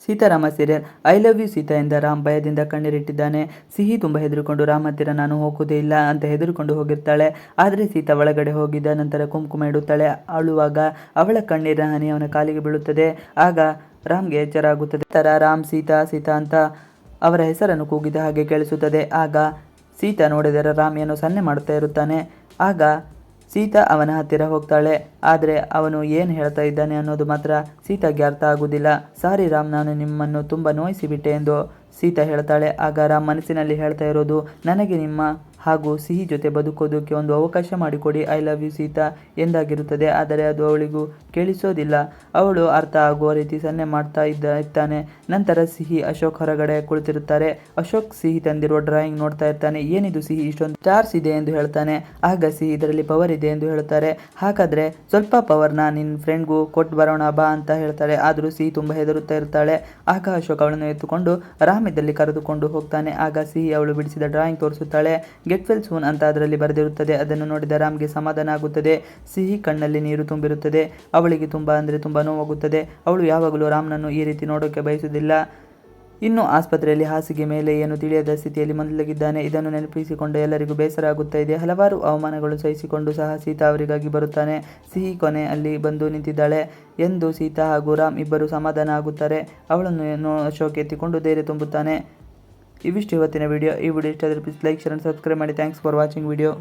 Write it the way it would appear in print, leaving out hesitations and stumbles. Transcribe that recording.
Seetharama serial I love you Seetha ಎಂದ ರಾಮ್ ಭಯದಿಂದ ಕಣ್ಣೀರಿಟ್ಟಿದ್ದಾನೆ. ಸಿಹಿ ತುಂಬ ಹೆದರಿಕೊಂಡು ರಾಮ್ ಹತ್ತಿರ ನಾನು ಹೋಗೋದೇ ಇಲ್ಲ ಅಂತ ಹೆದರಿಕೊಂಡು ಹೋಗಿರ್ತಾಳೆ. ಆದರೆ ಸೀತಾ ಒಳಗಡೆ ಹೋಗಿದ್ದ ನಂತರ ಕುಂಕುಮ ಇಡುತ್ತಾಳೆ. ಅಳುವಾಗ ಅವಳ ಕಣ್ಣೀರಿನ ಹನಿ ಅವನ ಕಾಲಿಗೆ ಬೀಳುತ್ತದೆ. ಆಗ ರಾಮ್ಗೆ ಎಚ್ಚರ ಆಗುತ್ತದೆ. ನಂತರ ರಾಮ್ ಸೀತಾ ಸೀತಾ ಅಂತ ಅವರ ಹೆಸರನ್ನು ಕೂಗಿದ ಹಾಗೆ ಕೇಳಿಸುತ್ತದೆ. ಆಗ ಸೀತಾ ನೋಡಿದರೆ ರಾಮ್ ಏನೋ ಸನ್ನೆ ಮಾಡುತ್ತಾ ಇರುತ್ತಾನೆ. ಆಗ ಸೀತಾ ಅವನ ಹತ್ತಿರ ಹೋಗ್ತಾಳೆ. ಆದರೆ ಅವನು ಏನು ಹೇಳ್ತಾ ಇದ್ದಾನೆ ಅನ್ನೋದು ಮಾತ್ರ ಸೀತಾಗೆ ಅರ್ಥ ಆಗುವುದಿಲ್ಲ. ಸಾರಿ ರಾಮ್, ನಾನು ನಿಮ್ಮನ್ನು ತುಂಬ ನೋಯಿಸಿಬಿಟ್ಟೆ ಎಂದು ಸೀತಾ ಹೇಳ್ತಾಳೆ. ಆಗ ರಾಮ್ ಮನಸ್ಸಿನಲ್ಲಿ ಹೇಳ್ತಾ ಇರೋದು, ನನಗೆ ನಿಮ್ಮ ಹಾಗೂ ಸಿಹಿ ಜೊತೆ ಬದುಕೋದಕ್ಕೆ ಒಂದು ಅವಕಾಶ ಮಾಡಿಕೊಡಿ, ಐ ಲವ್ ಯು ಸೀತಾ ಎಂದಾಗಿರುತ್ತದೆ. ಆದರೆ ಅದು ಅವಳಿಗೂ ಕೇಳಿಸೋದಿಲ್ಲ. ಅವಳು ಅರ್ಥ ಆಗುವ ರೀತಿ ಸನ್ನೆ ಮಾಡ್ತಾ ಇರ್ತಾನೆ. ನಂತರ ಸಿಹಿ ಅಶೋಕ್ ಹೊರಗಡೆ ಕುಳಿತಿರುತ್ತಾರೆ. ಅಶೋಕ್ ಸಿಹಿ ತಂದಿರುವ ಡ್ರಾಯಿಂಗ್ ನೋಡ್ತಾ ಇರ್ತಾನೆ. ಏನಿದು ಸಿಹಿ, ಇಷ್ಟೊಂದು ಸ್ಟಾರ್ಸ್ ಇದೆ ಎಂದು ಹೇಳ್ತಾನೆ. ಆಗ ಸಿಹಿ ಇದರಲ್ಲಿ ಪವರ್ ಇದೆ ಎಂದು ಹೇಳ್ತಾರೆ. ಹಾಗಾದ್ರೆ ಸ್ವಲ್ಪ ಪವರ್ನ ನಿನ್ನ ಫ್ರೆಂಡ್ಗೂ ಕೊಟ್ಟು ಬರೋಣ ಬಾ ಅಂತ ಹೇಳ್ತಾರೆ. ಆದರೂ ಸಿಹಿ ತುಂಬ ಹೆದರುತ್ತಾ ಇರ್ತಾಳೆ. ಆಗ ಅಶೋಕ್ ಅವಳನ್ನು ಎತ್ತುಕೊಂಡು ರಾಮ್ ಇದ್ದಲ್ಲಿ ಕರೆದುಕೊಂಡು ಹೋಗ್ತಾನೆ. ಆಗ ಸಿಹಿ ಅವಳು ಬಿಡಿಸಿದ ಡ್ರಾಯಿಂಗ್ ತೋರಿಸುತ್ತಾಳೆ. ಗೆಟ್ ವೆಲ್ ಸೂನ್ ಅಂತ ಅದರಲ್ಲಿ ಬರೆದಿರುತ್ತದೆ. ಅದನ್ನು ನೋಡಿದ ರಾಮ್ಗೆ ಸಮಾಧಾನ ಆಗುತ್ತದೆ. ಸಿಹಿ ಕಣ್ಣಲ್ಲಿ ನೀರು ತುಂಬಿರುತ್ತದೆ. ಅವಳಿಗೆ ತುಂಬ ನೋವಾಗುತ್ತದೆ. ಅವಳು ಯಾವಾಗಲೂ ರಾಮ್ನನ್ನು ಈ ರೀತಿ ನೋಡೋಕೆ ಬಯಸುವುದಿಲ್ಲ. ಇನ್ನು ಆಸ್ಪತ್ರೆಯಲ್ಲಿ ಹಾಸಿಗೆ ಮೇಲೆ ಏನು ತಿಳಿಯದ ಸ್ಥಿತಿಯಲ್ಲಿ ಮಲಗಿದ್ದಾನೆ. ಇದನ್ನು ನೆನಪಿಸಿಕೊಂಡು ಎಲ್ಲರಿಗೂ ಬೇಸರ ಆಗುತ್ತಾ ಇದೆ. ಹಲವಾರು ಅವಮಾನಗಳು ಸಹಿಸಿಕೊಂಡು ಸಹ ಸೀತಾ ಅವರಿಗಾಗಿ ಬರುತ್ತಾನೆ. ಸಿಹಿ ಕೊನೆ ಅಲ್ಲಿ ಬಂದು ನಿಂತಿದ್ದಾಳೆ ಎಂದು ಸೀತಾ ಹಾಗೂ ರಾಮ್ ಇಬ್ಬರು ಸಮಾಧಾನ ಆಗುತ್ತಾರೆ. ಅವಳನ್ನು ಅಶೋಕ್ ಎತ್ತಿಕೊಂಡು ಧೈರ್ಯ ತುಂಬುತ್ತಾನೆ. ಇವಿಷ್ಟು ಇವತ್ತಿನ ವಿಡಿಯೋ. ಈ ವಿಡಿಯೋ ಇಷ್ಟ ಆದರೆ please like, share and subscribe ಮಾಡಿ. Thanks for watching video.